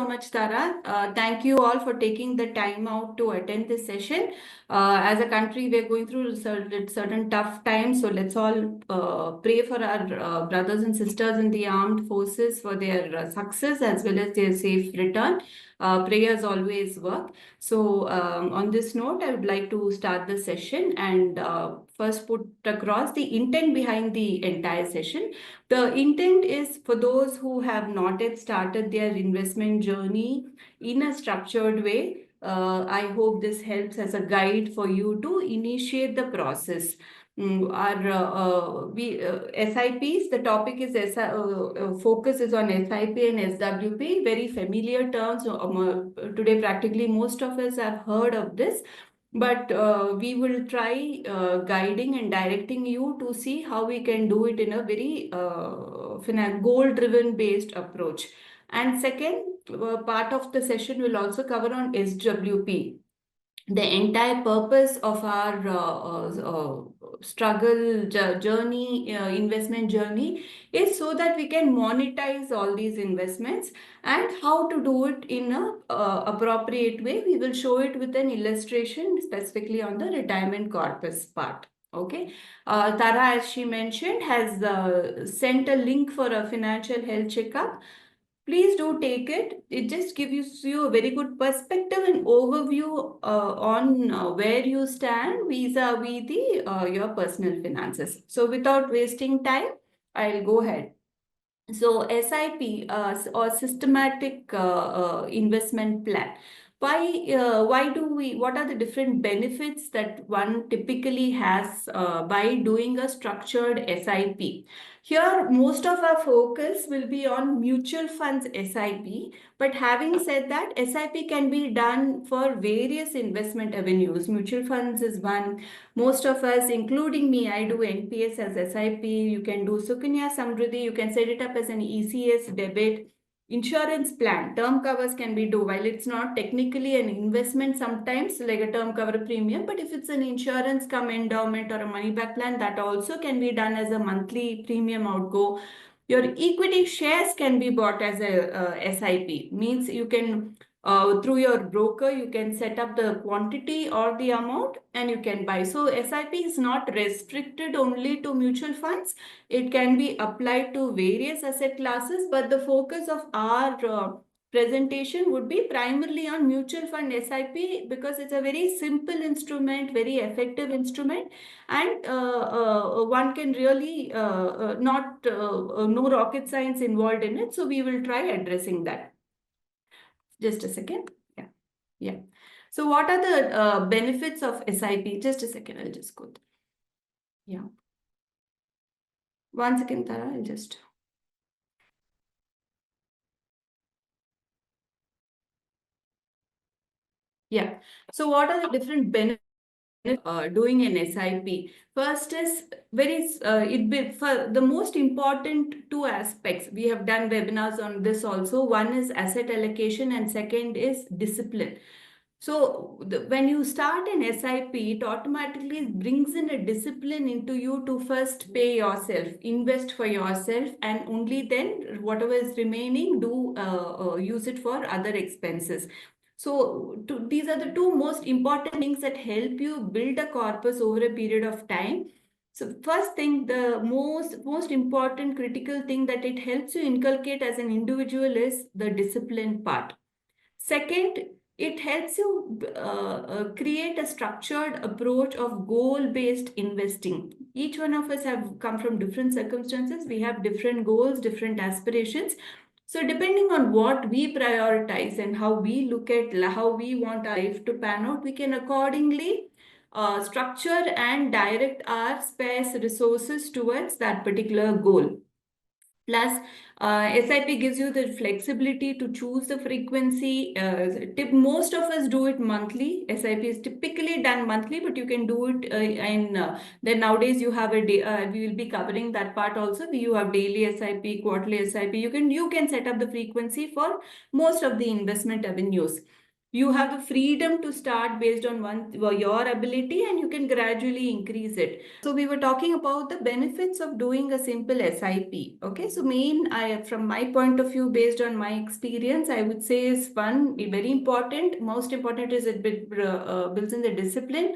so much, Tara. Thank you all for taking the time out to attend this session. As a country, we're going through certain tough times, so let's all pray for our brothers and sisters in the armed forces for their success as well as their safe return. Prayers always work. So, on this note, I would like to start the session and first put across the intent behind the entire session. The intent is for those who have not yet started their investment journey in a structured way. I hope this helps as a guide for you to initiate the process. SIPs, the topic is focus is on SIP and SWP, very familiar terms. Today, practically most of us have heard of this. But we will try guiding and directing you to see how we can do it in a very goal-driven based approach. And second part of the session will also cover on SWP. The entire purpose of our journey, investment journey, is so that we can monetize all these investments, and how to do it in a appropriate way. We will show it with an illustration specifically on the retirement corpus part. Okay. Tara, as she mentioned, has sent a link for a financial health checkup. Please do take it. It just gives you a very good perspective and overview on where you stand vis-a-vis your personal finances. So without wasting time, I'll go ahead. So SIP or systematic investment plan. What are the different benefits that one typically has by doing a structured SIP? Here, most of our focus will be on mutual funds SIP. But having said that, SIP can be done for various investment avenues. Mutual funds is one. Most of us, including me, I do NPS as SIP. You can do Sukanya Samriddhi. You can set it up as an ECS debit. Insurance plan, term covers can be do. While it's not technically an investment sometimes, like a term cover premium, but if it's an insurance come endowment or a money back plan, that also can be done as a monthly premium outgo. Your equity shares can be bought as a SIP. Means you can through your broker, you can set up the quantity or the amount and you can buy. So SIP is not restricted only to mutual funds. It can be applied to various asset classes, but the focus of our presentation would be primarily on mutual fund SIP because it's a very simple instrument, very effective instrument, and one can really no rocket science involved in it. So we will try addressing that. Just a second. Yeah. Yeah. So what are the benefits of SIP? Just a second. I'll just go through. Yeah. 1 second, Tara. I'll just. Yeah. So what are the different benefits doing an SIP? First is for the most important two aspects. We have done webinars on this also. One is asset allocation and second is discipline. So when you start an SIP, it automatically brings in a discipline into you to first pay yourself, invest for yourself, and only then whatever is remaining, use it for other expenses. So these are the two most important things that help you build a corpus over a period of time. So first thing, the most important critical thing that it helps you inculcate as an individual is the discipline part. Second, it helps you create a structured approach of goal-based investing. Each one of us have come from different circumstances. We have different goals, different aspirations. So depending on what we prioritize and how we look at how we want our life to pan out, we can accordingly structure and direct our scarce resources towards that particular goal. Plus, SIP gives you the flexibility to choose the frequency. Most of us do it monthly. SIP is typically done monthly, but you can do it then nowadays you have a day. We will be covering that part also. You have daily SIP, quarterly SIP. You can set up the frequency for most of the investment avenues. You have the freedom to start based on your ability, and you can gradually increase it. So we were talking about the benefits of doing a simple SIP. Okay, so from my point of view, based on my experience, I would say is one, very important. Most important is it builds in the discipline.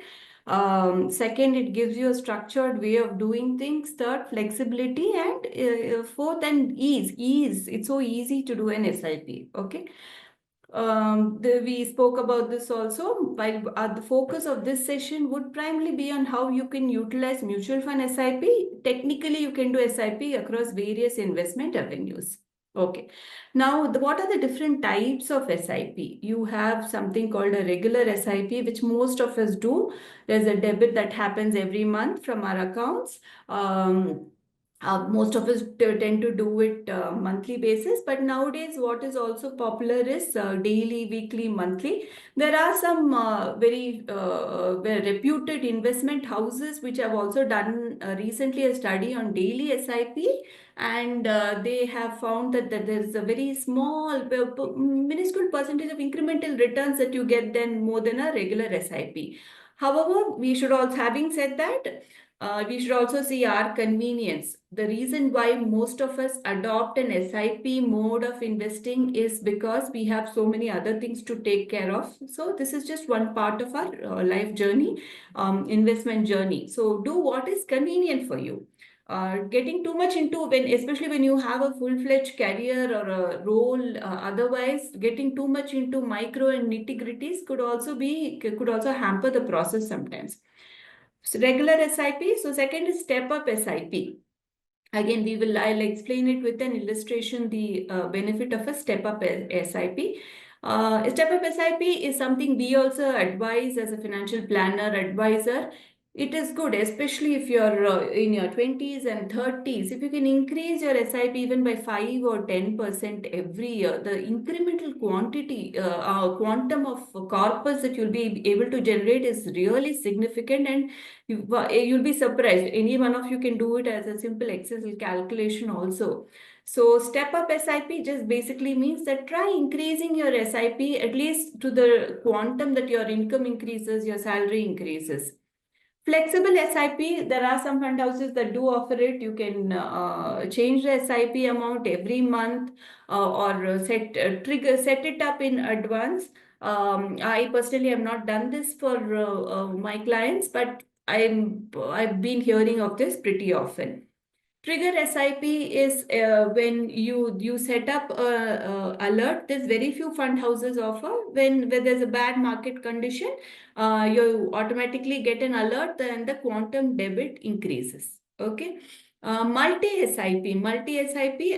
Second, it gives you a structured way of doing things. Third, flexibility, and fourth, and ease. Ease. It's so easy to do an SIP. Okay. We spoke about this also, while the focus of this session would primarily be on how you can utilize mutual fund SIP. Technically, you can do SIP across various investment avenues. Okay. Now, what are the different types of SIP? You have something called a regular SIP, which most of us do. There's a debit that happens every month from our accounts. Most of us tend to do it monthly basis, but nowadays what is also popular is daily, weekly, monthly. There are some very reputed investment houses which have also done recently a study on daily SIP, and they have found that there is a very small, minuscule percentage of incremental returns that you get than more than a regular SIP. However, we should also, having said that, we should also see our convenience. The reason why most of us adopt an SIP mode of investing is because we have so many other things to take care of. So this is just one part of our life journey, investment journey. So do what is convenient for you. Getting too much into, especially when you have a full-fledged career or a role, otherwise getting too much into micro and nitty-gritties could also hamper the process sometimes. So regular SIP. So second is step up SIP. Again, I'll explain it with an illustration, the benefit of a step up SIP. A step up SIP is something we also advise as a financial planner advisor. It is good, especially if you're in your 20s and 30s. If you can increase your SIP even by 5 or 10% every year, the incremental quantum of corpus that you'll be able to generate is really significant, and you'll be surprised. Any one of you can do it as a simple Excel calculation also. So step up SIP just basically means that try increasing your SIP at least to the quantum that your income increases, your salary increases. Flexible SIP, there are some fund houses that do offer it. You can change the SIP amount every month, or set it up in advance. I personally have not done this for my clients, but I've been hearing of this pretty often. Trigger SIP is when you set up a alert. There's very few fund houses offer. When there's a bad market condition, you automatically get an alert and the quantum debit increases. Okay. Multi SIP,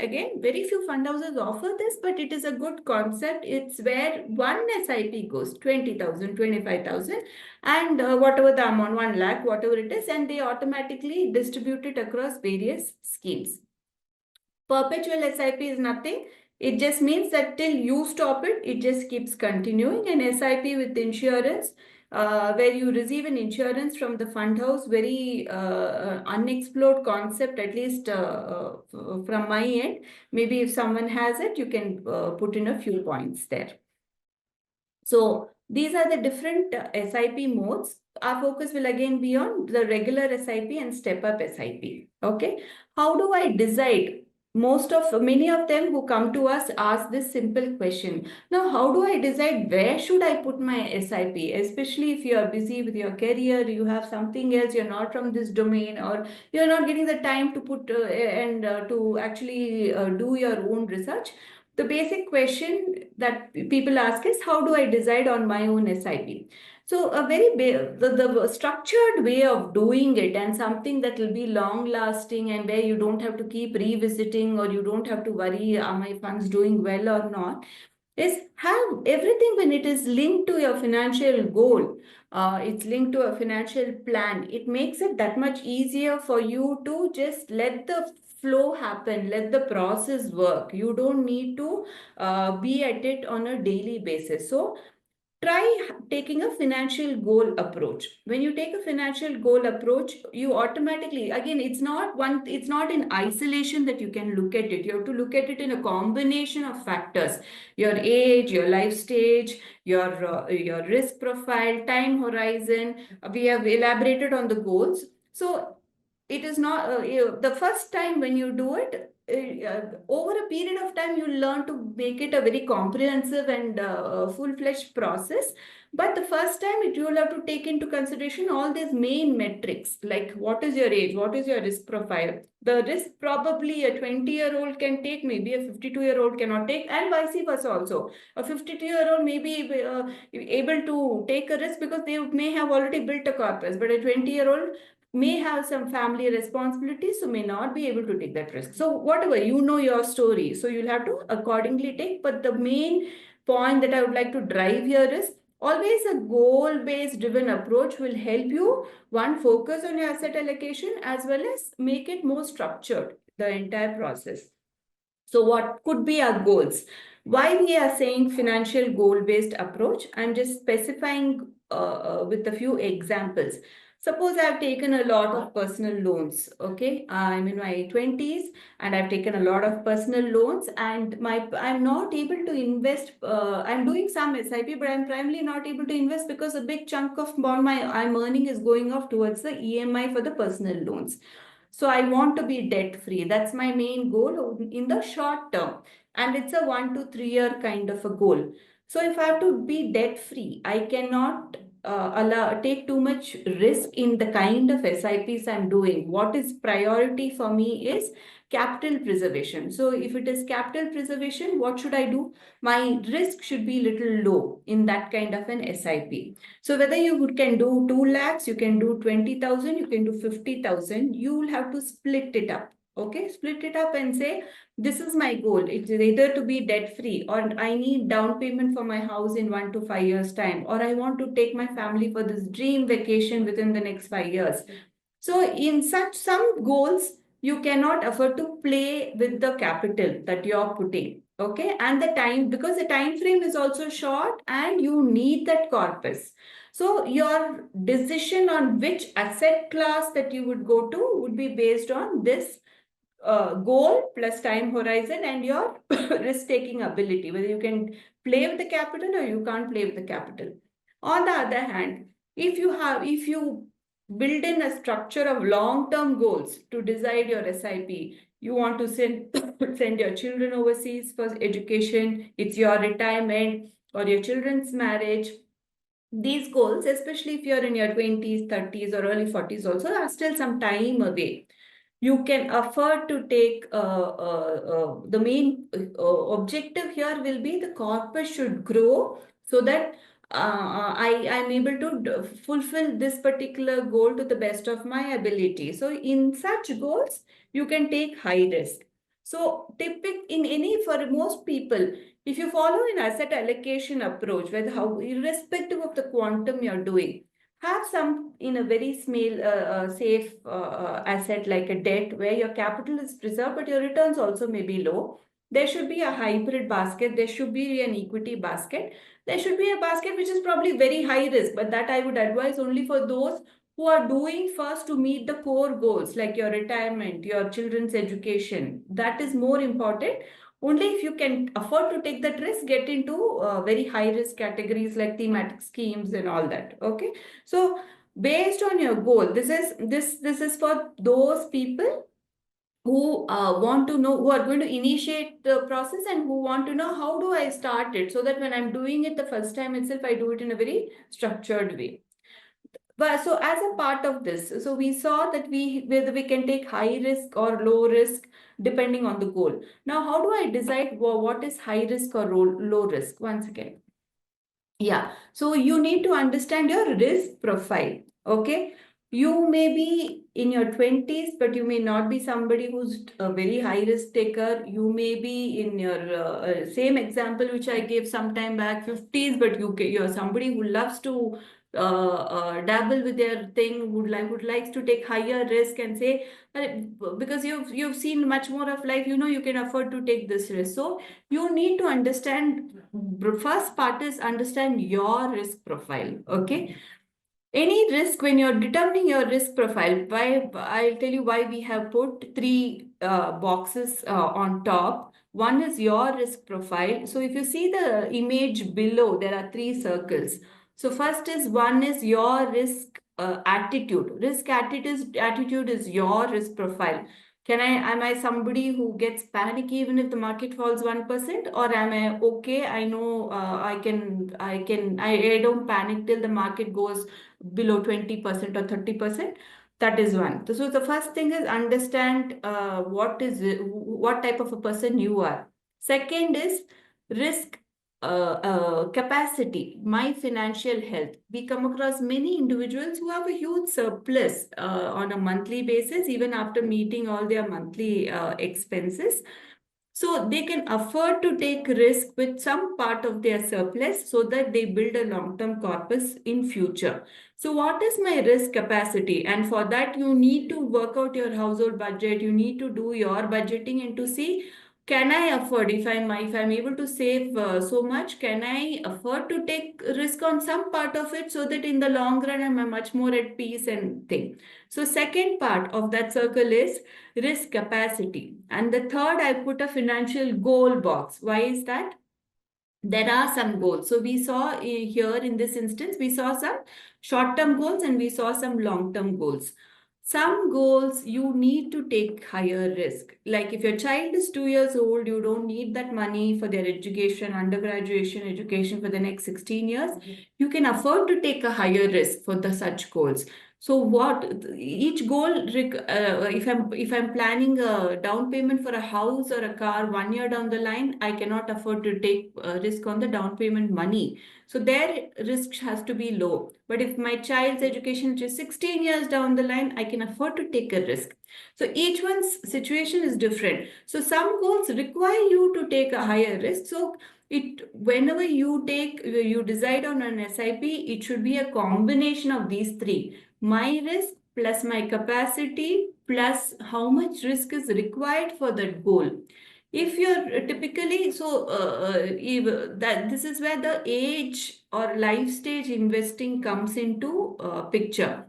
again, very few fund houses offer this, but it is a good concept. It's where one SIP goes 20,000, 25,000, and whatever the amount, 1 lakh, whatever it is, and they automatically distribute it across various schemes. Perpetual SIP is nothing. It just means that till you stop it, it just keeps continuing. An SIP with insurance, where you receive an insurance from the fund house, very unexplored concept, at least from my end. Maybe if someone has it, you can put in a few points there. So these are the different SIP modes. Our focus will again be on the regular SIP and step up SIP. Okay. How do I decide? Many of them who come to us ask this simple question. Now, how do I decide where should I put my SIP? Especially if you are busy with your career, you have something else, you're not from this domain, or you're not getting the time to put and to actually do your own research. The basic question that people ask is, how do I decide on my own SIP? So a the structured way of doing it, and something that will be long lasting and where you don't have to keep revisiting, or you don't have to worry, are my funds doing well or not, is have everything when it is linked to your financial goal. It's linked to a financial plan. It makes it that much easier for you to just let the flow happen, let the process work. You don't need to be at it on a daily basis. So try taking a financial goal approach. When you take a financial goal approach, you automatically, again, it's not in isolation that you can look at it. You have to look at it in a combination of factors: your age, your life stage, your risk profile, time horizon. We have elaborated on the goals. So it is not the first time when you do it, over a period of time you learn to make it a very comprehensive and full-fledged process. But the first time you will have to take into consideration all these main metrics, like what is your age, what is your risk profile. The risk probably a 20-year-old can take, maybe a 52-year-old cannot take, and vice versa also. A 52-year-old may be able to take a risk because they may have already built a corpus, but a 20-year-old may have some family responsibilities, so may not be able to take that risk. So whatever, you know your story, so you'll have to accordingly take. But the main point that I would like to drive here is always a goal-based driven approach will help you, one, focus on your asset allocation as well as make it more structured, the entire process. So what could be our goals? Why we are saying financial goal-based approach? I'm just specifying with a few examples. Suppose I've taken a lot of personal loans, okay? I'm in my 20s and I've taken a lot of personal loans, and I'm not able to invest. I'm doing some SIP, but I'm primarily not able to invest because a big chunk of what I'm earning is going off towards the EMI for the personal loans. So I want to be debt free. That's my main goal in the short term. And it's a 1 to 3 year kind of a goal. So if I have to be debt free, I cannot take too much risk in the kind of SIPs I'm doing. What is priority for me is capital preservation. So if it is capital preservation, what should I do? My risk should be little low in that kind of an SIP. So whether you can do 2 lakhs, you can do 20,000, you can do 50,000, you will have to split it up. Okay, split it up and say, this is my goal. It's either to be debt free, or I need down payment for my house in 1 to 5 years time, or I want to take my family for this dream vacation within the next 5 years. So in such some goals, you cannot afford to play with the capital that you're putting. Okay, and the time, because the time frame is also short and you need that corpus. So your decision on which asset class that you would go to would be based on this goal plus time horizon and your risk-taking ability, whether you can play with the capital or you can't play with the capital. On the other hand, if you build in a structure of long-term goals to decide your SIP, you want to send your children overseas for education, it's your retirement or your children's marriage. These goals, especially if you're in your 20s, 30s, or early 40s, also are still some time away. You can afford to take the main objective here will be the corpus should grow so that I'm able to fulfill this particular goal to the best of my ability. So in such goals, you can take high risk. So for most people, if you follow an asset allocation approach, whether how irrespective of the quantum you're doing, have some in a very small, safe asset like a debt where your capital is preserved, but your returns also may be low. There should be a hybrid basket. There should be an equity basket. There should be a basket which is probably very high risk, but that I would advise only for those who are doing first to meet the core goals like your retirement, your children's education. That is more important. Only if you can afford to take that risk, get into very high risk categories like thematic schemes and all that. Okay. So based on your goal, this is for those people who want to know, who are going to initiate the process and who want to know how do I start it, so that when I'm doing it the first time itself, I do it in a very structured way. But so as a part of this, so we saw that whether we can take high risk or low risk depending on the goal. Now, how do I decide what is high risk or low risk? Once again. Yeah, so you need to understand your risk profile. Okay, you may be in your 20s, but you may not be somebody who's a very high risk taker. You may be in your same example which I gave some time back, 50s, but you're somebody who loves to dabble with their thing, would likes to take higher risk and say, because you've seen much more of life, you can afford to take this risk. So you need to understand. First part is understand your risk profile. Okay. Any risk, when you're determining your risk profile, why I'll tell you why we have put three boxes on top. One is your risk profile. So if you see the image below, there are three circles. So first is one is your risk attitude. Attitude is your risk profile. Am I somebody who gets panic even if the market falls 1%, or am I okay? I know I don't panic till the market goes below 20% or 30%. That is one. So the first thing is understand what type of a person you are. Second is risk capacity, my financial health. We come across many individuals who have a huge surplus on a monthly basis, even after meeting all their monthly expenses. So they can afford to take risk with some part of their surplus so that they build a long-term corpus in future. So what is my risk capacity? And for that, you need to work out your household budget. You need to do your budgeting and to see, can I afford, if I'm able to save so much, can I afford to take risk on some part of it so that in the long run, I'm much more at peace and thing. So second part of that circle is risk capacity. And the third, I put a financial goal box. Why is that? There are some goals. So we saw here in this instance, we saw some short-term goals and we saw some long-term goals. Some goals you need to take higher risk. Like if your child is 2 years old, you don't need that money for their education, undergraduation education for the next 16 years. You can afford to take a higher risk for the such goals. So what each goal, if I'm planning a down payment for a house or a car 1 year down the line, I cannot afford to take risk on the down payment money. So their risk has to be low. But if my child's education is 16 years down the line, I can afford to take a risk. So each one's situation is different. So some goals require you to take a higher risk. So whenever you decide on an SIP, it should be a combination of these three: my risk plus my capacity plus how much risk is required for that goal. If you're typically this is where the age or life stage investing comes into picture.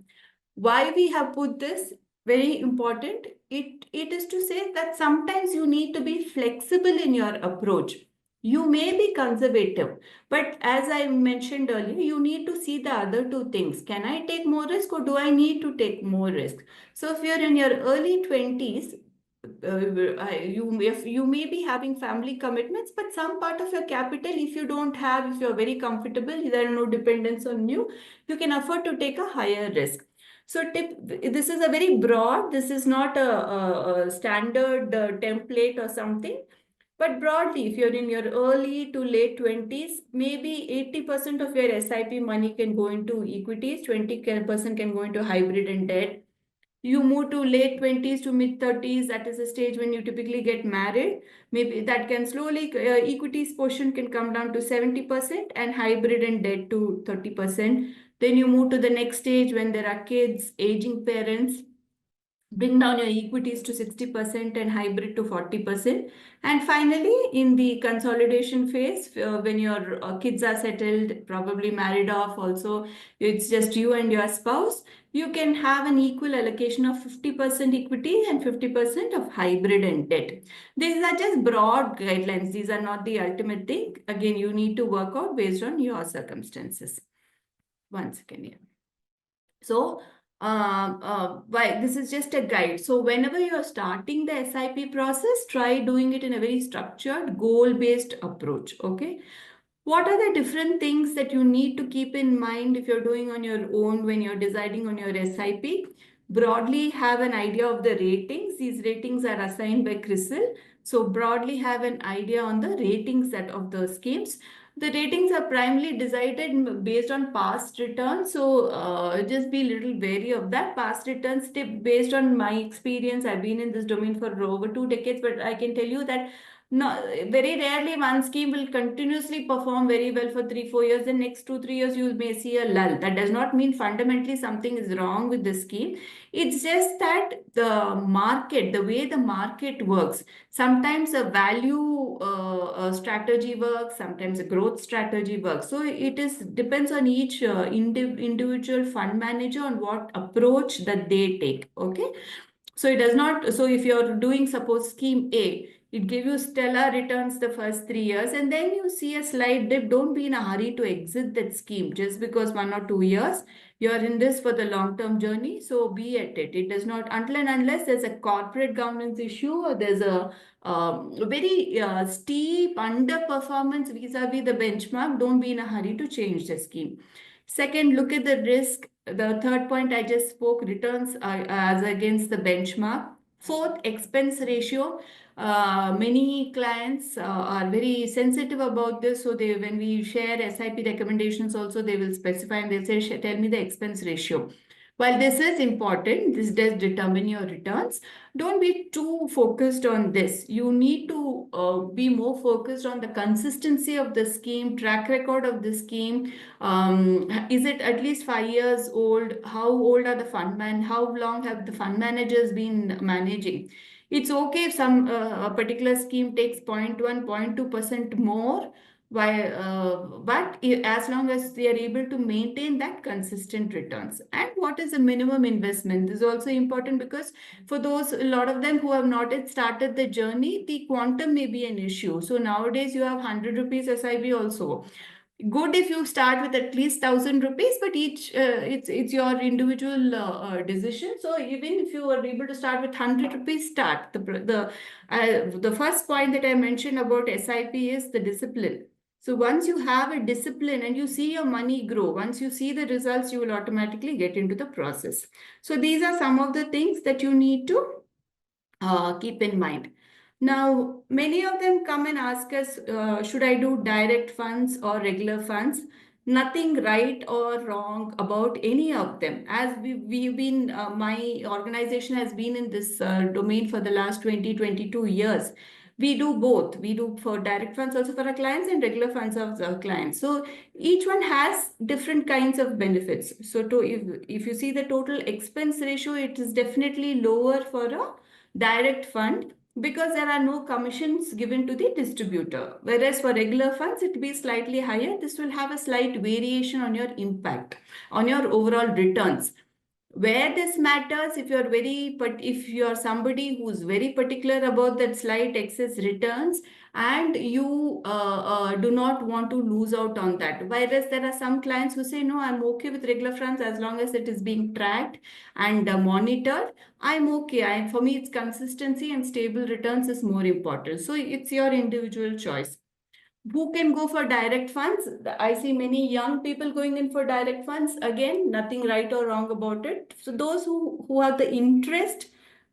Why we have put this, very important, it is to say that sometimes you need to be flexible in your approach. You may be conservative, but as I mentioned earlier, you need to see the other two things. Can I take more risk or do I need to take more risk? So if you're in your early 20s, you may be having family commitments, but some part of your capital, if you're very comfortable, there are no dependence on you, you can afford to take a higher risk. So this is a very broad, this is not a standard template or something. But broadly, if you're in your early to late 20s, maybe 80% of your SIP money can go into equities, 20% can go into hybrid and debt. You move to late 20s to mid 30s, that is a stage when you typically get married. Maybe that can slowly, equities portion can come down to 70% and hybrid and debt to 30%. Then you move to the next stage when there are kids, aging parents, bring down your equities to 60% and hybrid to 40%. And finally, in the consolidation phase, when your kids are settled, probably married off also, it's just you and your spouse, you can have an equal allocation of 50% equity and 50% of hybrid and debt. These are just broad guidelines. These are not the ultimate thing. Again, you need to work out based on your circumstances. One second here. So, this is just a guide. So whenever you are starting the SIP process, try doing it in a very structured, goal-based approach. Okay. What are the different things that you need to keep in mind if you're doing on your own when you're deciding on your SIP? Broadly have an idea of the ratings. These ratings are assigned by CRISIL. So broadly have an idea on the ratings of the schemes. The ratings are primarily decided based on past returns. So just be a little wary of that. Past returns tip based on my experience. I've been in this domain for over 2 decades, but I can tell you that No, very rarely one scheme will continuously perform very well for 3, 4 years. The next 2, 3 years you may see a lull. That does not mean fundamentally something is wrong with the scheme. It's just that the market, the way the market works, sometimes a value strategy works, sometimes a growth strategy works. So it is depends on each individual fund manager on what approach that they take. Okay. So it does not, so if you're doing suppose scheme A, it gives you stellar returns the first 3 years, and then you see a slight dip. Don't be in a hurry to exit that scheme just because 1 or 2 years. You're in this for the long-term journey, so be at it. It does not, until and unless there's a corporate governance issue or there's a very steep underperformance vis-a-vis the benchmark, don't be in a hurry to change the scheme. Second, look at the risk. The third point I just spoke, returns as against the benchmark. Fourth, expense ratio. Many clients are very sensitive about this. So they, when we share SIP recommendations also, they will specify and they'll say, tell me the expense ratio. While this is important, this does determine your returns. Don't be too focused on this. You need to be more focused on the consistency of the scheme, track record of the scheme. Is it at least 5 years old? How old are the fund man? How long have the fund managers been managing? It's okay if some a particular scheme takes 0.1, 0.2% more, but as long as they are able to maintain that consistent returns. And what is the minimum investment? This is also important because for those, a lot of them who have not yet started the journey, the quantum may be an issue. So nowadays you have 100 rupees SIB also. Good if you start with at least 1,000 rupees, but each it's your individual decision. So even if you are able to start with 100 rupees, start. The first point that I mentioned about SIP is the discipline. So once you have a discipline and you see your money grow, once you see the results, you will automatically get into the process. So these are some of the things that you need to keep in mind. Now, many of them come and ask us, should I do direct funds or regular funds? Nothing right or wrong about any of them. As we've been, my organization has been in this domain for the last 20, 22 years. We do both. We do for direct funds also for our clients and regular funds of our clients. So each one has different kinds of benefits. So if you see the total expense ratio, it is definitely lower for a direct fund because there are no commissions given to the distributor. Whereas for regular funds, it will be slightly higher. This will have a slight variation on your impact, on your overall returns. Where this matters, if you're if you're somebody who's very particular about that slight excess returns and you do not want to lose out on that. Whereas there are some clients who say, no, I'm okay with regular funds as long as it is being tracked and monitored. I'm okay. For me, it's consistency and stable returns is more important. So it's your individual choice. Who can go for direct funds? I see many young people going in for direct funds. Again, nothing right or wrong about it. So those who have the interest,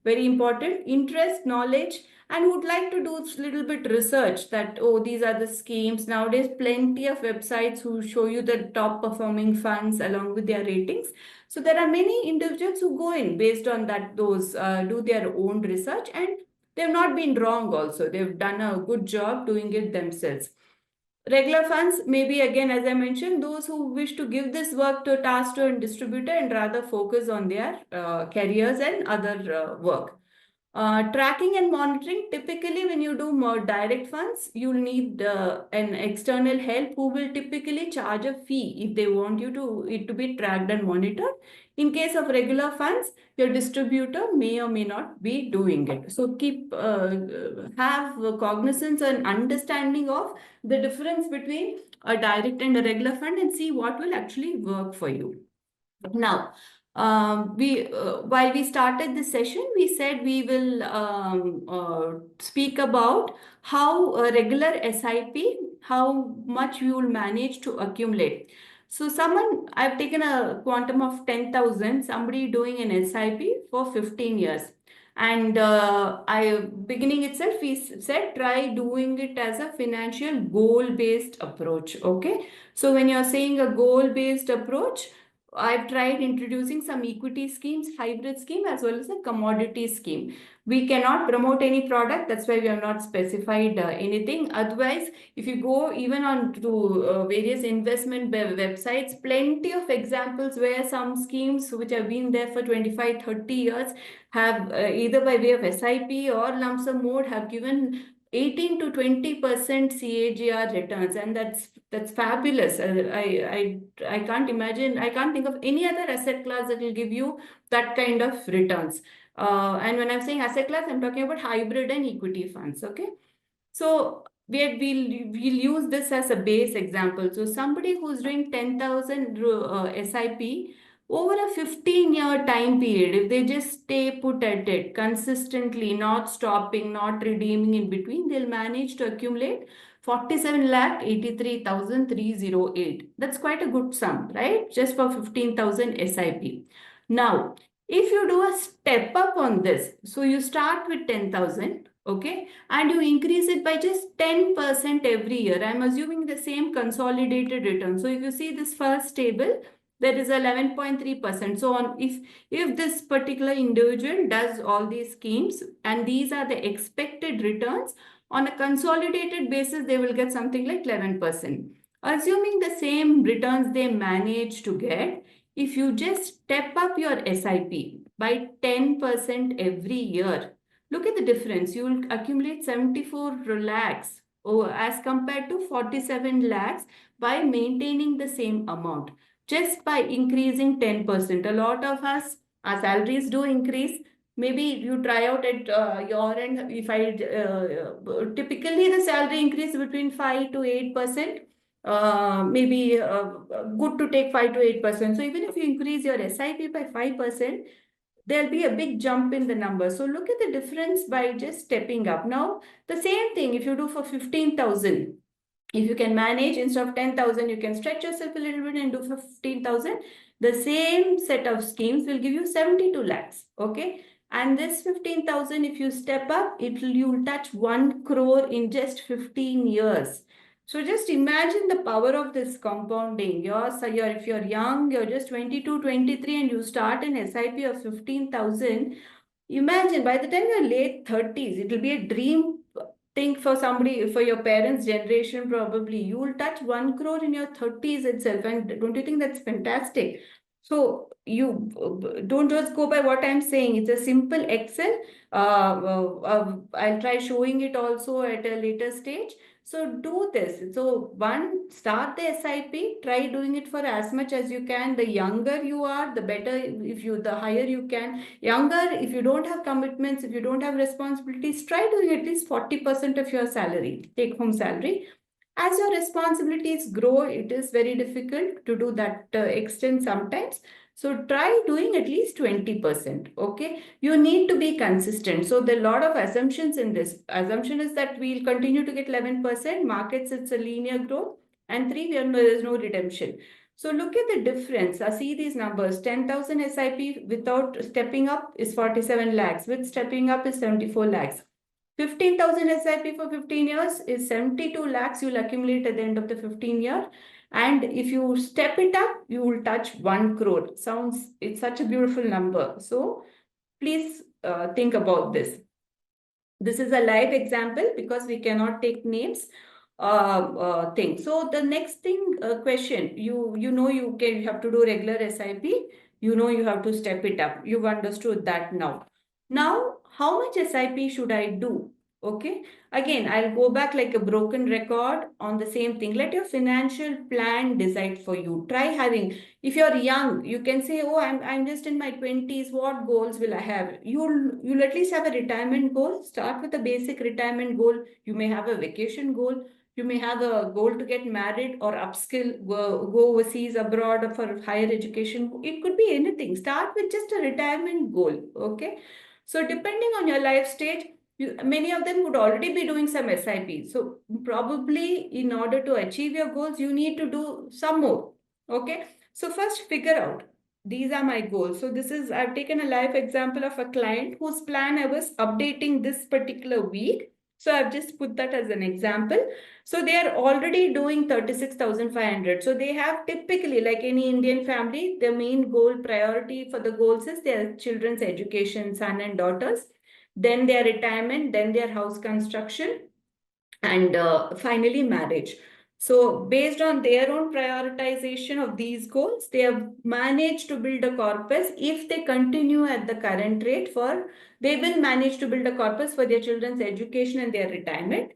very important, interest, knowledge, and would like to do a little bit research that, oh, these are the schemes. Nowadays, plenty of websites who show you the top performing funds along with their ratings. So there are many individuals who go in based on that, those do their own research, and they've not been wrong also. They've done a good job doing it themselves. Regular funds, maybe again, as I mentioned, those who wish to give this work to a task to a distributor and rather focus on their careers and other work. Tracking and monitoring, typically when you do more direct funds, you'll need an external help who will typically charge a fee if they want it to be tracked and monitored. In case of regular funds, your distributor may or may not be doing it. So have cognizance and understanding of the difference between a direct and a regular fund and see what will actually work for you. Now, while we started this session, we said we will speak about how a regular SIP, how much we will manage to accumulate. So I've taken a quantum of 10,000, somebody doing an SIP for 15 years. And beginning itself, we said, try doing it as a financial goal-based approach. Okay. So when you're saying a goal-based approach, I've tried introducing some equity schemes, hybrid scheme, as well as a commodity scheme. We cannot promote any product. That's why we have not specified anything. Otherwise, if you go even on to various investment websites, plenty of examples where some schemes which have been there for 25, 30 years have either by way of SIP or lump sum mode have given 18 to 20% CAGR returns, and that's fabulous. I can't imagine, I can't think of any other asset class that will give you that kind of returns. And when I'm saying asset class, I'm talking about hybrid and equity funds. Okay. So we'll use this as a base example. So somebody who's doing 10,000 SIP over a 15-year time period, if they just stay put at it consistently, not stopping, not redeeming in between, they'll manage to accumulate 47,83,308. That's quite a good sum, right? Just for 15,000 SIP. Now, if you do a step up on this, so you start with 10,000, okay, and you increase it by just 10% every year. I'm assuming the same consolidated return. So if you see this first table, there is 11.3%. So on if this particular individual does all these schemes and these are the expected returns, on a consolidated basis, they will get something like 11%. Assuming the same returns they manage to get, if you just step up your SIP by 10% every year, look at the difference. You will accumulate 74 lakhs as compared to 47 lakhs by maintaining the same amount, just by increasing 10%. A lot of us, our salaries do increase. Maybe you try out at your end. If I typically the salary increase between 5 to 8%. Maybe good to take 5 to 8%. So even if you increase your SIP by 5%, there'll be a big jump in the number. So look at the difference by just stepping up. Now, the same thing if you do for 15,000. If you can manage, instead of 10,000, you can stretch yourself a little bit and do for 15,000. The same set of schemes will give you 72 lakhs. Okay. And this 15,000, if you step up, you'll touch 1 crore in just 15 years. So just imagine the power of this compounding. If you're young, you're just 22, 23, and you start an SIP of 15,000. Imagine by the time you're late 30s, it will be a dream thing for somebody, for your parents' generation, probably. You will touch 1 crore in your 30s itself. And don't you think that's fantastic? So you don't just go by what I'm saying. It's a simple Excel. I'll try showing it also at a later stage. So do this. So one, start the SIP, try doing it for as much as you can. The younger you are, the better. The higher you can. Younger, if you don't have commitments, if you don't have responsibilities, try doing at least 40% of your salary, take home salary. As your responsibilities grow, it is very difficult to do that extent sometimes. So try doing at least 20%. Okay. You need to be consistent. So there are a lot of assumptions in this. Assumption is that we'll continue to get 11%. Markets, it's a linear growth. And 3, there's no redemption. So look at the difference. I see these numbers. 10,000 SIP without stepping up is 47 lakhs. With stepping up is 74 lakhs. 15,000 SIP for 15 years is 72 lakhs you'll accumulate at the end of the 15 year. And if you step it up, you will touch 1 crore. It's such a beautiful number. So please think about this. This is a live example because we cannot take names. Thing. So the next question, you have to do regular SIP. You have to step it up. You've understood that now. Now, how much SIP should I do? Okay. Again, I'll go back like a broken record on the same thing. Let your financial plan decide for you. Try having, if you're young, you can say, oh, I'm just in my 20s. What goals will I have? You'll at least have a retirement goal. Start with a basic retirement goal. You may have a vacation goal. You may have a goal to get married or upskill, go overseas, abroad for higher education. It could be anything. Start with just a retirement goal. Okay. So depending on your life stage, many of them would already be doing some SIP. So probably in order to achieve your goals, you need to do some more. Okay. So first figure out, these are my goals. So I've taken a live example of a client whose plan I was updating this particular week. So I've just put that as an example. So they are already doing 36,500. So they have typically, like any Indian family, the main goal priority for the goals is their children's education, son and daughters, then their retirement, then their house construction, and finally marriage. So based on their own prioritization of these goals, they have managed to build a corpus. If they continue at the current rate, they will manage to build a corpus for their children's education and their retirement.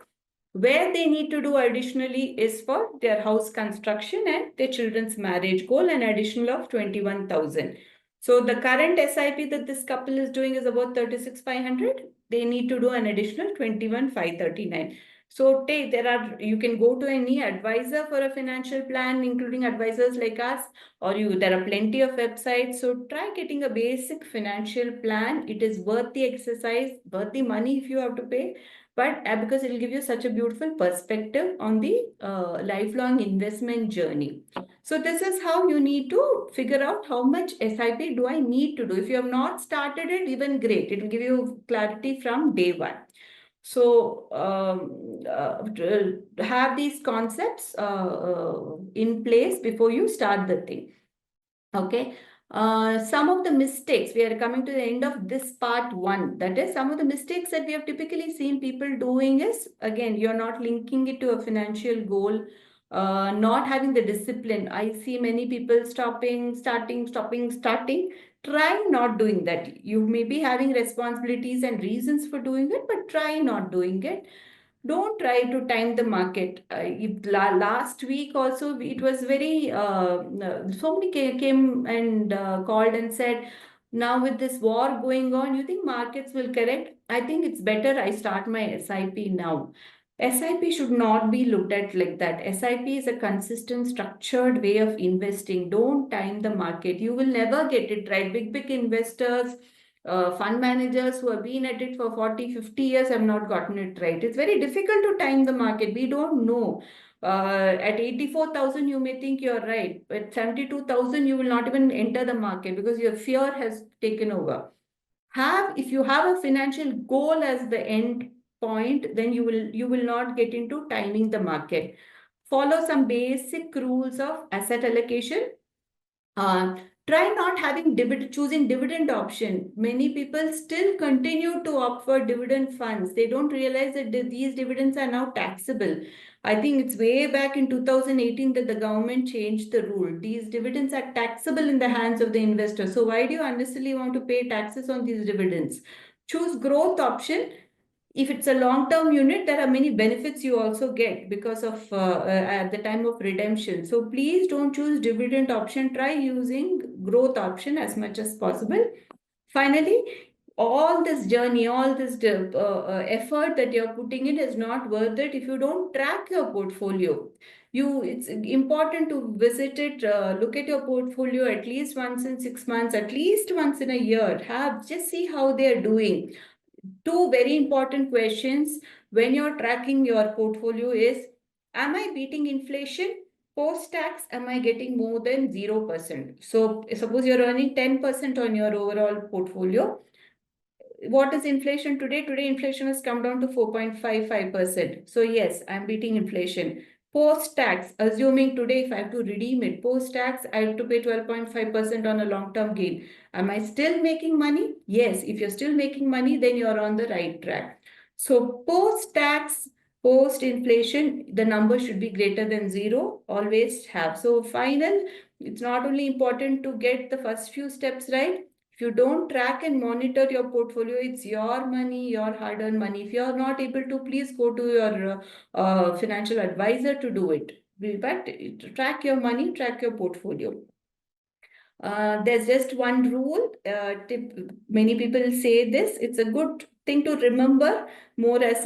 Where they need to do additionally is for their house construction and their children's marriage goal, an additional of 21,000. So the current SIP that this couple is doing is about 36,500. They need to do an additional 21,539. So you can go to any advisor for a financial plan, including advisors like us, or there are plenty of websites. So try getting a basic financial plan. It is worth the exercise, worth the money if you have to pay, but because it will give you such a beautiful perspective on the lifelong investment journey. So this is how you need to figure out how much SIP do I need to do. If you have not started it, even great. It will give you clarity from day one. So have these concepts in place before you start the thing. Okay. Some of the mistakes, we are coming to the end of this part one. That is, some of the mistakes that we have typically seen people doing is, again, you're not linking it to a financial goal, not having the discipline. I see many people starting. Try not doing that. You may be having responsibilities and reasons for doing it, but try not doing it. Don't try to time the market. Last week also, it was very, so many came and called and said, now with this war going on, you think markets will correct? I think it's better I start my SIP now. SIP should not be looked at like that. SIP is a consistent, structured way of investing. Don't time the market. You will never get it right. Big investors, fund managers who have been at it for 40, 50 years have not gotten it right. It's very difficult to time the market. We don't know. At 84,000, you may think you're right. At 72,000, you will not even enter the market because your fear has taken over. If you have a financial goal as the end point, then you will not get into timing the market. Follow some basic rules of asset allocation. Try not choosing dividend option. Many people still continue to opt for dividend funds. They don't realize that these dividends are now taxable. I think it's way back in 2018 that the government changed the rule. These dividends are taxable in the hands of the investor. So why do you unnecessarily want to pay taxes on these dividends? Choose growth option. If it's a long-term unit, there are many benefits you also get because of at the time of redemption. So please don't choose dividend option. Try using growth option as much as possible. Finally, all this journey, all this effort that you're putting in is not worth it if you don't track your portfolio. It's important to visit it, look at your portfolio at least once in 6 months, at least once in a year. Just see how they're doing. Two very important questions when you're tracking your portfolio is, am I beating inflation? Post-tax, am I getting more than 0%? So suppose you're earning 10% on your overall portfolio. What is inflation today? Today, inflation has come down to 4.55%. So yes, I'm beating inflation. Post-tax, assuming today if I have to redeem it, post-tax, I have to pay 12.5% on a long-term gain. Am I still making money? Yes, if you're still making money, then you're on the right track. So post-tax, post-inflation, the number should be greater than zero, always have. So final, it's not only important to get the first few steps right. If you don't track and monitor your portfolio, it's your money, your hard-earned money. If you're not able to, please go to your financial advisor to do it. But track your money, track your portfolio. There's just one rule. Many people say this. It's a good thing to remember more as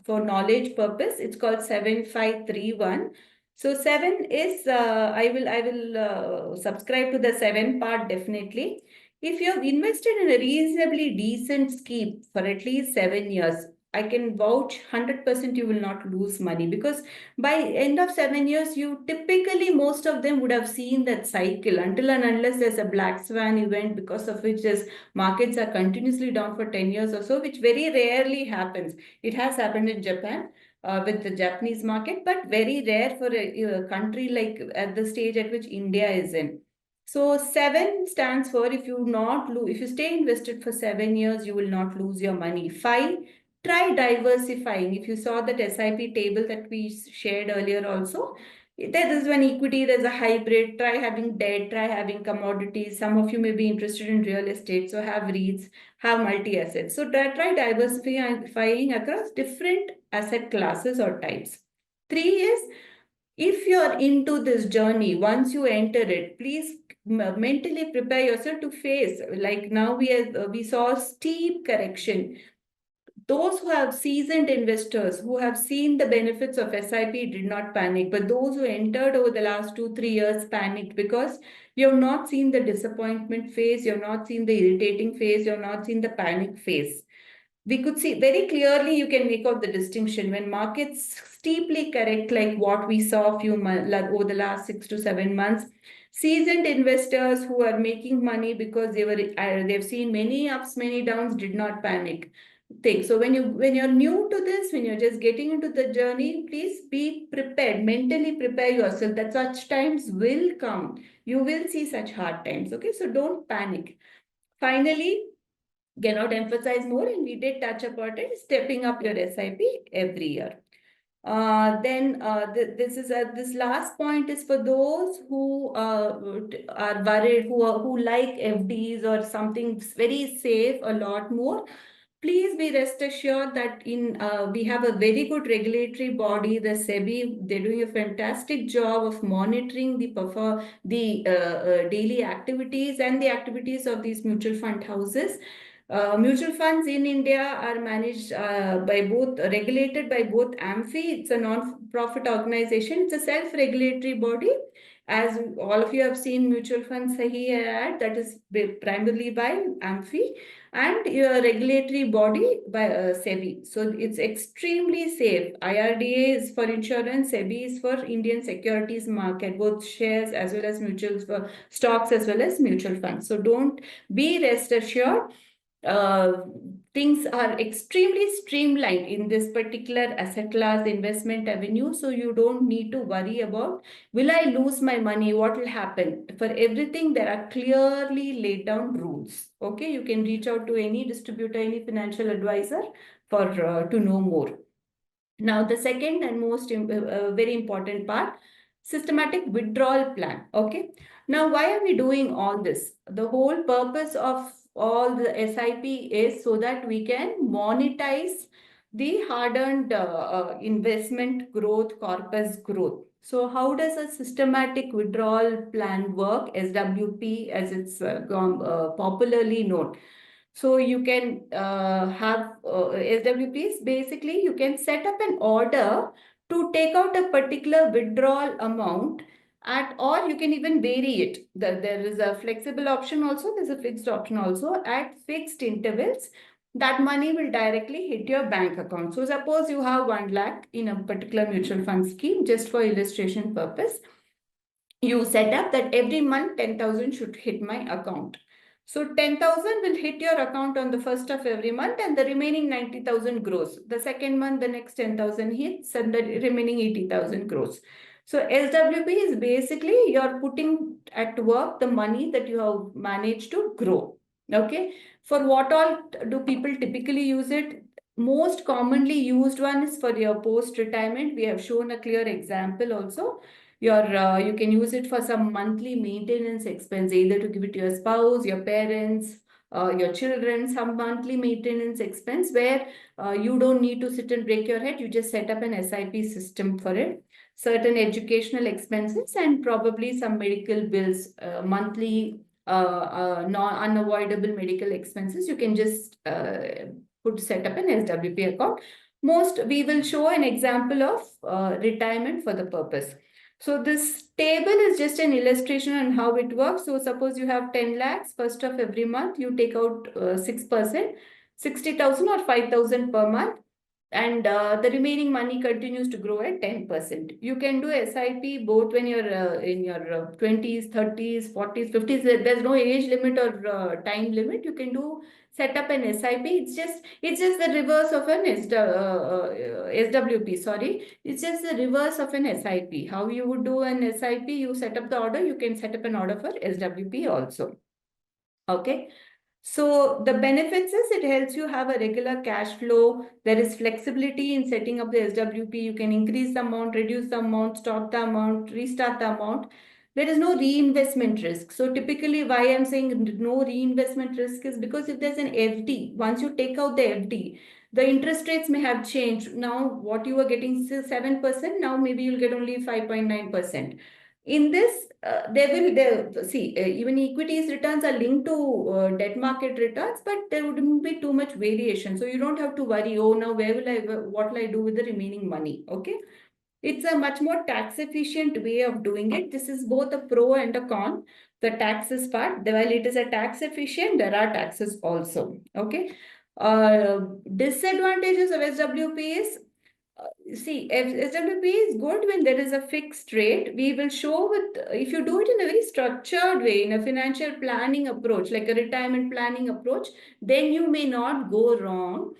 for knowledge purpose. It's called 7531. So 7 is, I will subscribe to the 7 part definitely. If you have invested in a reasonably decent scheme for at least 7 years, I can vouch 100% you will not lose money, because by end of 7 years, you typically, most of them would have seen that cycle, until and unless there's a black swan event because of which this markets are continuously down for 10 years or so, which very rarely happens. It has happened in Japan. With the Japanese market, but very rare for a country like at the stage at which India is in. So 7 stands for, if you stay invested for 7 years, you will not lose your money. 5, try diversifying. If you saw that SIP table that we shared earlier also, there is one equity, there's a hybrid. Try having debt, try having commodities. Some of you may be interested in real estate, so have REITs, have multi-assets. So try diversifying across different asset classes or types. 3 is, if you're into this journey, once you enter it, please mentally prepare yourself to face, like now we saw steep correction. Those who have seasoned investors who have seen the benefits of SIP did not panic, but those who entered over the last 2-3 years panicked, because you have not seen the disappointment phase, you have not seen the irritating phase, you have not seen the panic phase. We could see very clearly, you can make out the distinction when markets steeply correct, like what we saw like over the last 6 to 7 months. Seasoned investors who are making money because they've seen many ups, many downs, did not panic. So when you're new to this, when you're just getting into the journey, please be prepared, mentally prepare yourself that such times will come. You will see such hard times. Okay, so don't panic. Finally, cannot emphasize more, and we did touch upon it, stepping up your SIP every year. This last point is for those who are worried, who like FDs or something very safe a lot more. Please be rest assured that we have a very good regulatory body, the SEBI. They're doing a fantastic job of monitoring the daily activities and the activities of these mutual fund houses. Mutual funds in India are managed regulated by both AMFI. It's a non-profit organization. It's a self-regulatory body. As all of you have seen, mutual fund Sahi ad, that is primarily by AMFI, and your regulatory body by SEBI. So it's extremely safe. IRDA is for insurance, SEBI is for Indian securities market, both shares as well as stocks as well as mutual funds. So don't be rest assured. Things are extremely streamlined in this particular asset class investment avenue. So you don't need to worry about, will I lose my money? What will happen? For everything, there are clearly laid down rules. Okay, you can reach out to any distributor, any financial advisor to know more. Now, the second and most very important part, systematic withdrawal plan. Okay. Now, why are we doing all this? The whole purpose of all the SIP is so that we can monetize the hard-earned investment growth, corpus growth. So how does a systematic withdrawal plan work, SWP as it's popularly known? So you can have SWPs. Basically, you can set up an order to take out a particular withdrawal amount or you can even vary it. There is a flexible option also. There's a fixed option also. At fixed intervals, that money will directly hit your bank account. So suppose you have 1 lakh in a particular mutual fund scheme, just for illustration purpose. You set up that every month 10,000 should hit my account. So 10,000 will hit your account on the first of every month, and the remaining 90,000 grows. The second month, the next 10,000 hits, and the remaining 80,000 grows. So SWP is basically you're putting at work the money that you have managed to grow. Okay. For what all do people typically use it? Most commonly used one is for your post-retirement. We have shown a clear example also. You can use it for some monthly maintenance expense, either to give it to your spouse, your parents, your children, some monthly maintenance expense where you don't need to sit and break your head. You just set up an SIP system for it. Certain educational expenses and probably some medical bills, monthly unavoidable medical expenses. You can just set up an SWP account. We will show an example of retirement for the purpose. So this table is just an illustration on how it works. So suppose you have 10 lakhs, first of every month, you take out 6%, 60,000 or 5,000 per month. and the remaining money continues to grow at 10%. You can do SIP both when you're in your 20s, 30s, 40s, 50s. There's no age limit or time limit. You can do set up an SIP. It's just the reverse of an SWP. Sorry, it's just the reverse of an SIP. How you would do an SIP? You set up the order. You can set up an order for SWP also. Okay. So the benefits is it helps you have a regular cash flow. There is flexibility in setting up the SWP. You can increase the amount, reduce the amount, stop the amount, restart the amount. There is no reinvestment risk. So typically why I'm saying no reinvestment risk is because if there's an FD, once you take out the FD, the interest rates may have changed. Now what you were getting 7%, now maybe you'll get only 5.9%. In this, even equities returns are linked to debt market returns, but there wouldn't be too much variation. So you don't have to worry, oh, now what will I do with the remaining money? Okay. It's a much more tax efficient way of doing it. This is both a pro and a con. The taxes part, while it is a tax efficient, there are taxes also. Okay. Disadvantages of SWP is see, SWP is good when there is a fixed rate. We will show if you do it in a very structured way, in a financial planning approach, like a retirement planning approach, then you may not go wrong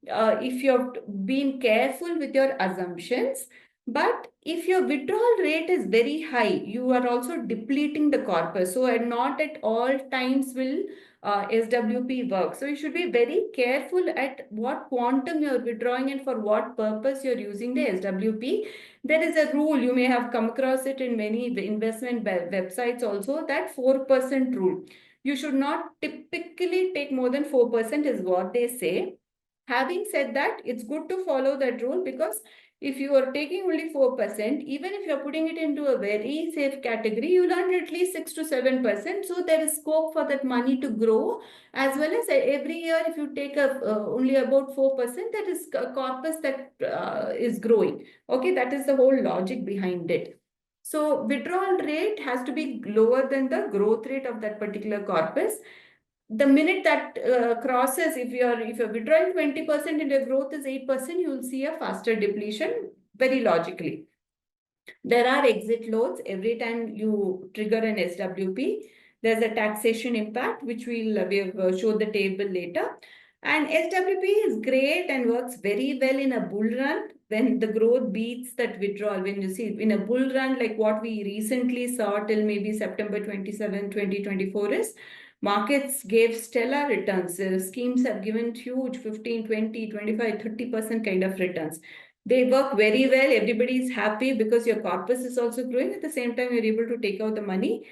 if you've been careful with your assumptions. But if your withdrawal rate is very high, you are also depleting the corpus. So, and not at all times will SWP work. So, you should be very careful at what quantum you're withdrawing and for what purpose you're using the SWP. There is a rule, you may have come across it in many investment websites also, that 4% rule. You should not typically take more than 4% is what they say. Having said that, it's good to follow that rule, because if you are taking only 4%, even if you're putting it into a very safe category, you'll earn at least 6 to 7%. So there is scope for that money to grow, as well as every year, if you take only about 4%, that is a corpus that is growing. Okay, that is the whole logic behind it. So withdrawal rate has to be lower than the growth rate of that particular corpus. The minute that crosses, if you're withdrawing 20% and your growth is 8%, you will see a faster depletion very logically. There are exit loads every time you trigger an SWP. There's a taxation impact, which we have showed the table later. And SWP is great and works very well in a bull run when the growth beats that withdrawal. When you see in a bull run, like what we recently saw till maybe September 27, 2024 is, markets gave stellar returns. Schemes have given huge 15, 20, 25, 30% kind of returns. They work very well. Everybody is happy because your corpus is also growing. At the same time, you're able to take out the money.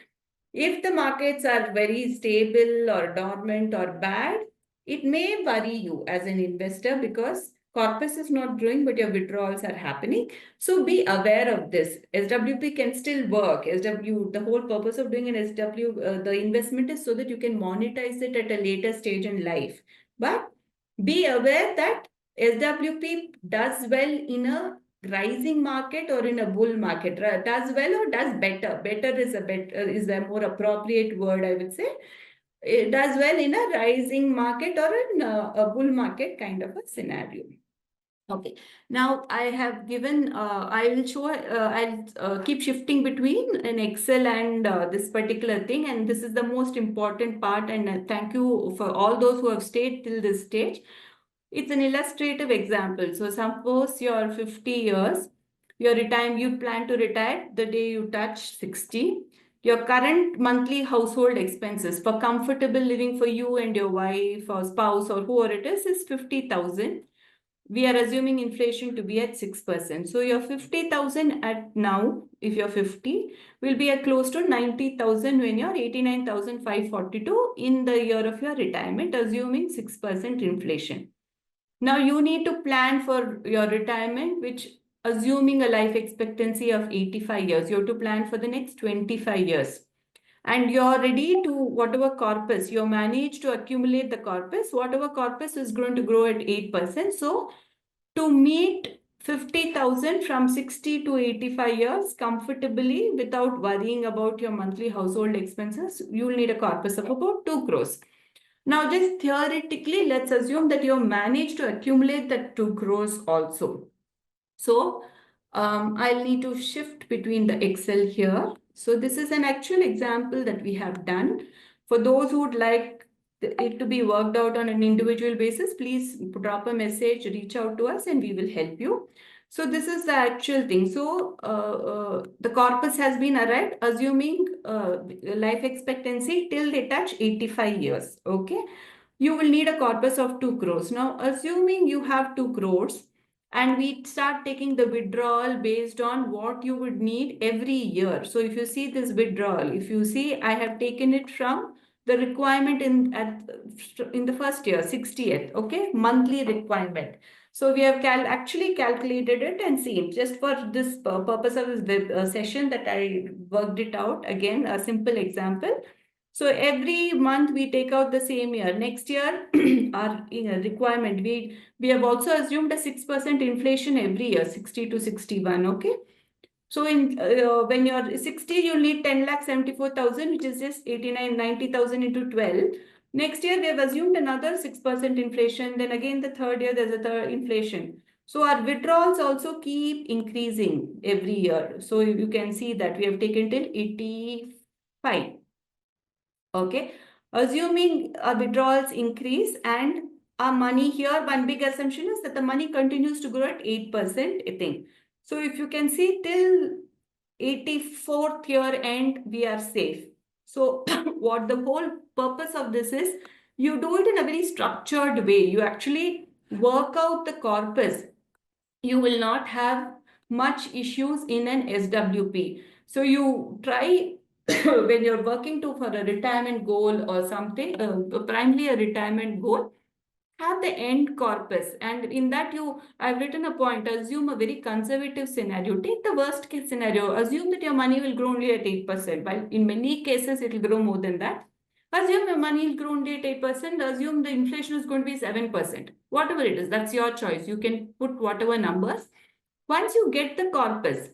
If the markets are very stable or dormant or bad, it may worry you as an investor, because corpus is not growing, but your withdrawals are happening. So be aware of this. SWP can still work. The whole purpose of doing an the investment is so that you can monetize it at a later stage in life. But be aware that SWP does well in a rising market or in a bull market. Does well or does better. Better is a more appropriate word, I would say. It does well in a rising market or in a bull market kind of a scenario. Okay, now I have given, I will show, I'll keep shifting between an Excel and this particular thing. And this is the most important part. And thank you for all those who have stayed till this stage. It's an illustrative example. So suppose you're 50 years, you plan to retire the day you touch 60. Your current monthly household expenses for comfortable living for you and your wife or spouse or whoever it is 50,000. We are assuming inflation to be at 6%. So your 50,000 at now, if you're 50, will be at close to 90,000 when you're 89,542 in the year of your retirement, assuming 6% inflation. Now you need to plan for your retirement, which assuming a life expectancy of 85 years, you have to plan for the next 25 years. And you're ready to, whatever corpus, you manage to accumulate the corpus, whatever corpus is going to grow at 8%. So to meet 50,000 from 60 to 85 years comfortably without worrying about your monthly household expenses, you'll need a corpus of about 2 crores. Now, just theoretically, let's assume that you have managed to accumulate that 2 crores also. So I'll need to shift between the Excel here. So this is an actual example that we have done. For those who would like it to be worked out on an individual basis, please drop a message, reach out to us, and we will help you. So this is the actual thing. So the corpus has been arrived, assuming life expectancy till they touch 85 years. Okay. You will need a corpus of 2 crores. Now, assuming you have 2 crores, and we start taking the withdrawal based on what you would need every year. So if you see this withdrawal, if you see, I have taken it from the requirement in the first year, 60th, okay, monthly requirement. So we have actually calculated it and seen, just for this purpose of this session that I worked it out. Again, a simple example. So every month we take out the same year. Next year, our requirement, we have also assumed a 6% inflation every year, 60 to 61, okay? So when you're 60, you'll need 10,74,000, which is just 90,000 into 12. Next year, we have assumed another 6% inflation. Then again, the third year, there's a third inflation. So our withdrawals also keep increasing every year. So you can see that we have taken till 85. Okay, assuming our withdrawals increase and our money here, one big assumption is that the money continues to grow at 8%, I think. So if you can see till 84th year end, we are safe. So what the whole purpose of this is, you do it in a very structured way. You actually work out the corpus. You will not have much issues in an SWP. So you try when you're working for a retirement goal or something, primarily a retirement goal, have the end corpus. And in that I've written a point, assume a very conservative scenario. Take the worst case scenario. Assume that your money will grow only at 8%, while in many cases it will grow more than that. Assume your money will grow only at 8%. Assume the inflation is going to be 7%. Whatever it is, that's your choice. You can put whatever numbers. Once you get the corpus,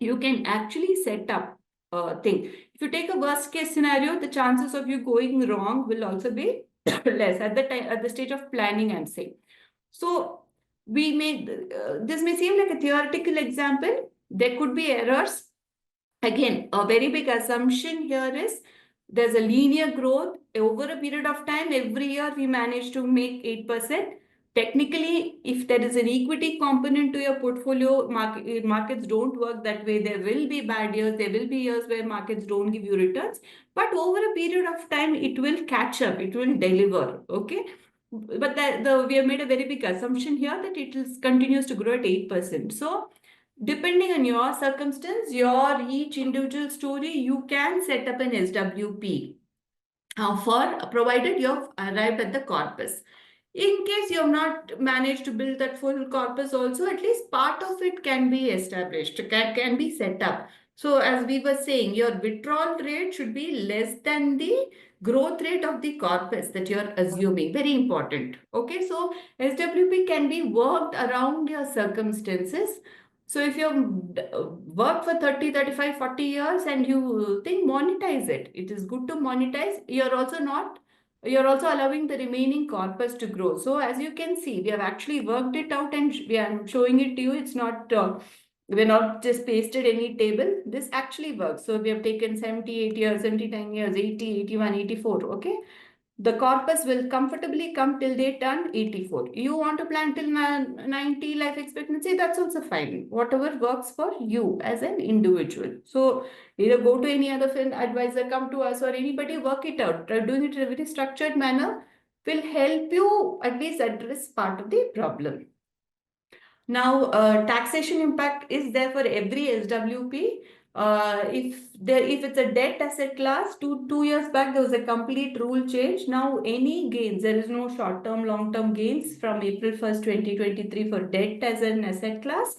you can actually set up a thing. If you take a worst case scenario, the chances of you going wrong will also be less at the time, at the stage of planning, I'm saying. So we made this may seem like a theoretical example. There could be errors. Again, a very big assumption here is there's a linear growth over a period of time. Every year we manage to make 8%. Technically, if there is an equity component to your portfolio, markets don't work that way. There will be bad years. There will be years where markets don't give you returns. But over a period of time, it will catch up. It will deliver. Okay. But we have made a very big assumption here that continues to grow at 8%. So depending on your circumstance, your each individual story, you can set up an SWP for provided you have arrived at the corpus. In case you have not managed to build that full corpus also, at least part of it can be established, can be set up. So as we were saying, your withdrawal rate should be less than the growth rate of the corpus that you're assuming. Very important. Okay, so SWP can be worked around your circumstances. So if you've worked for 30, 35, 40 years and you think monetize it, it is good to monetize. You're also allowing the remaining corpus to grow. So as you can see, we have actually worked it out and we are showing it to you. It's not, we're not just pasted any table. This actually works. So we have taken 78 years, 79 years, 80, 81, 84. Okay. The corpus will comfortably come till they turn 84. You want to plan till 90 life expectancy, that's also fine. Whatever works for you as an individual. So either go to any other advisor, come to us, or anybody, work it out. Doing it in a very structured manner will help you at least address part of the problem. Now, taxation impact is there for every SWP. If it's a debt asset class, two years back there was a complete rule change. Now any gains, there is no short-term, long-term gains from April 1st, 2023 for debt as an asset class.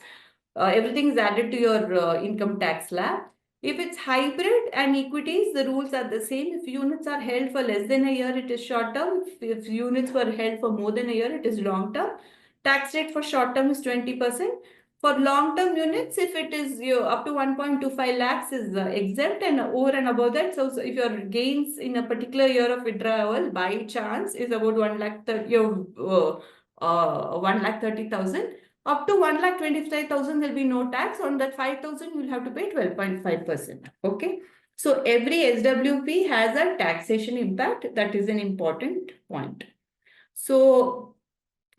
Everything is added to your income tax slab. If it's hybrid and equities, the rules are the same. If units are held for less than a year, it is short-term. If units were held for more than a year, it is long-term. Tax rate for short term is 20%. For long-term units, if it is up to 1.25 lakhs is exempt, and over and above that, so if your gains in a particular year of withdrawal by chance is about 1 lakh 30, 1 lakh 30,000, up to 1 lakh 25,000 there'll be no tax. On that 5,000 you'll have to pay 12.5%. Okay. So every SWP has a taxation impact. That is an important point. So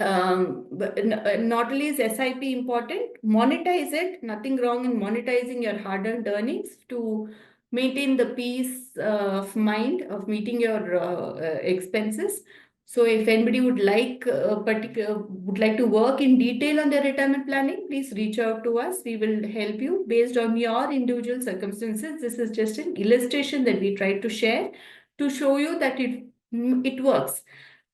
not only is SIP important, monetize it. Nothing wrong in monetizing your hard-earned earnings to maintain the peace of mind of meeting your expenses. So if anybody would like to work in detail on their retirement planning, please reach out to us. We will help you based on your individual circumstances. This is just an illustration that we try to share to show you that it works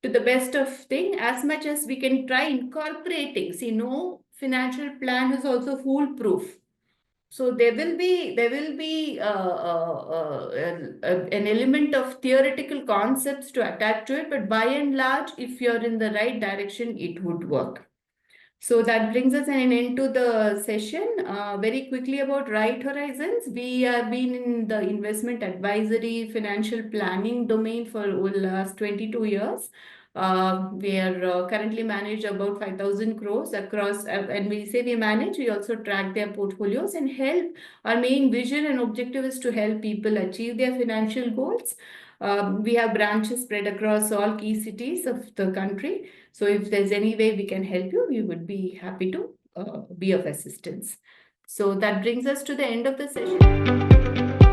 to the best of thing. As much as we can try incorporating. See, no financial plan is also foolproof. So there will be an element of theoretical concepts to attach to it, but by and large, if you're in the right direction, it would work. So that brings us an end to the session. Very quickly about Right Horizons. We have been in the investment advisory, financial planning domain for the last 22 years. We are currently manage about 5,000 crores across, and we say we manage, we also track their portfolios and help. Our main vision and objective is to help people achieve their financial goals. We have branches spread across all key cities of the country. So if there's any way we can help you, we would be happy to be of assistance. So that brings us to the end of the session.